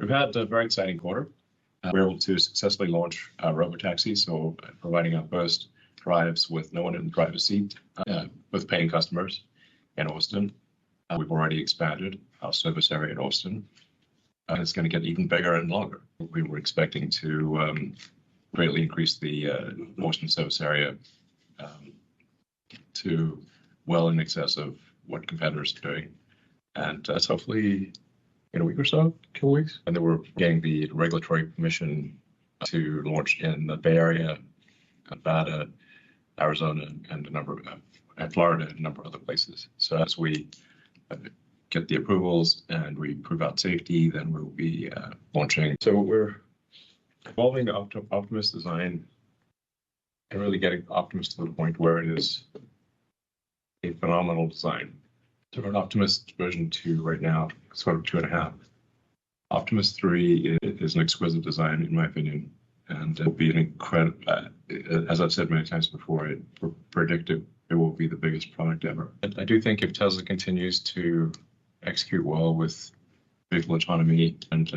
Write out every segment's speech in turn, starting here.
We've had a very exciting quarter. We're able to successfully launch Robotaxi, so providing our first drives with no one in the driver's seat with paying customers in Austin. We've already expanded our service area in Austin, and it's going to get even bigger and longer. We were expecting to greatly increase the Austin service area to well in excess of what competitors are doing, and that's hopefully in a week or so, a couple weeks. And then we're getting the regulatory permission to launch in the Bay Area, Nevada, Arizona, and Florida, and a number of other places. So as we get the approvals and we prove out safety, then we'll be launching. So we're evolving the Optimus design and really getting Optimus to the point where it is a phenomenal design. So we're in Optimus version 2 right now, sort of 2.5. Optimus 3 is an exquisite design, in my opinion, and it'll be an incredible, as I've said many times before, it predicted it will be the biggest product ever. I do think if Tesla continues to execute well with vehicle autonomy and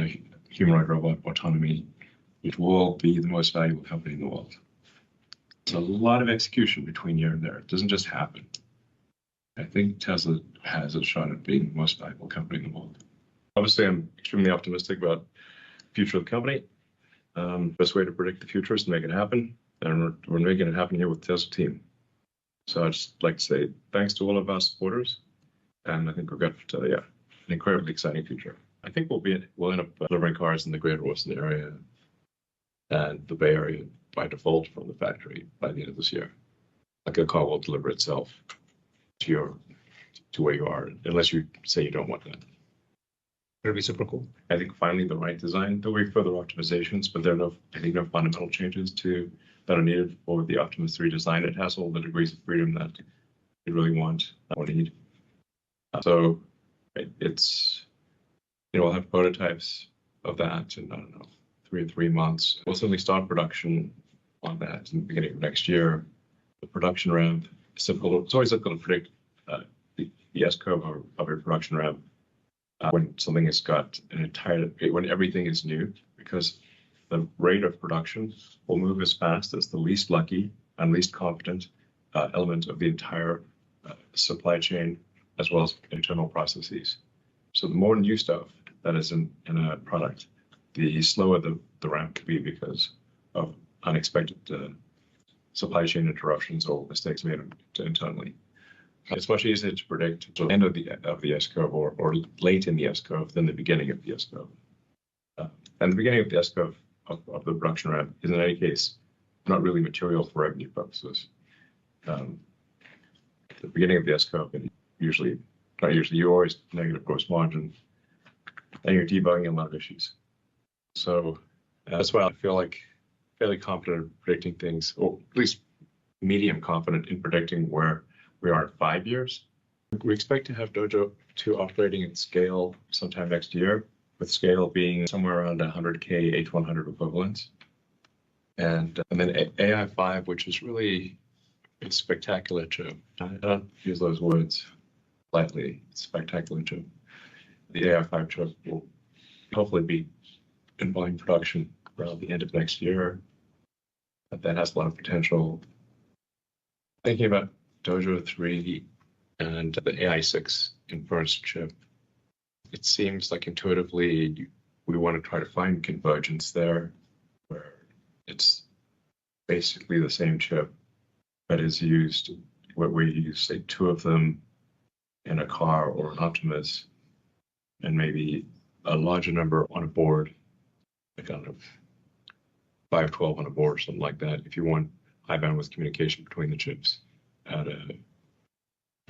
humanoid robot autonomy, it will be the most valuable company in the world. It's a lot of execution between here and there. It doesn't just happen. I think Tesla has a shot at being the most valuable company in the world. Obviously, I'm extremely optimistic about the future of the company. Best way to predict the future is to make it happen, and we're making it happen here with the Tesla team. So I'd just like to say thanks to all of our supporters, and I think we've got an incredibly exciting future. I think we'll end up delivering cars in the greater Austin area and the Bay Area by default from the factory by the end of this year. Like a car will deliver itself to where you are, unless you say you don't want that. It'll be super cool. I think finally the right design. There'll be further optimizations, but there are no fundamental changes that are needed for the Optimus 3 design. It has all the degrees of freedom that you really want or need. So we'll have prototypes of that in, I don't know, 3 months. We'll certainly start production on that in the beginning of next year. The production ramp is difficult. It's always difficult to predict the S-curve of a production ramp when something has got when everything is new, because the rate of production will move as fast as the least lucky and least confident element of the entire supply chain, as well as internal processes. So the more new stuff that is in a product, the slower the ramp could be because of unexpected supply chain interruptions or mistakes made internally. It's much easier to predict the end of the S-curve or late in the S-curve than the beginning of the S-curve. And the beginning of the S-curve of the production ramp is in any case not really material for revenue purposes. The beginning of the S-curve, you always negative gross margin, and you're debugging a lot of issues. So that's why I feel like fairly confident in predicting things, or at least medium confident in predicting where we are in 5 years. We expect to have Dojo 2 operating at scale sometime next year, with scale being somewhere around 100K H100 equivalents. And then AI 5, which is really a spectacular chip. I don't use those words lightly. It's spectacular chip. The AI 5 chip will hopefully be in volume production around the end of next year. That has a lot of potential. Thinking about Dojo 3 and the AI 6 inference chip, it seems like intuitively we want to try to find convergence there, where it's basically the same chip that is used, where we use, say, 2 of them in a car or an Optimus, and maybe a larger number on a board, like kind of 512 on a board or something like that, if you want high bandwidth communication between the chips at a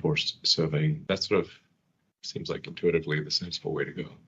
forced serving. That sort of seems like intuitively the sensible way to go.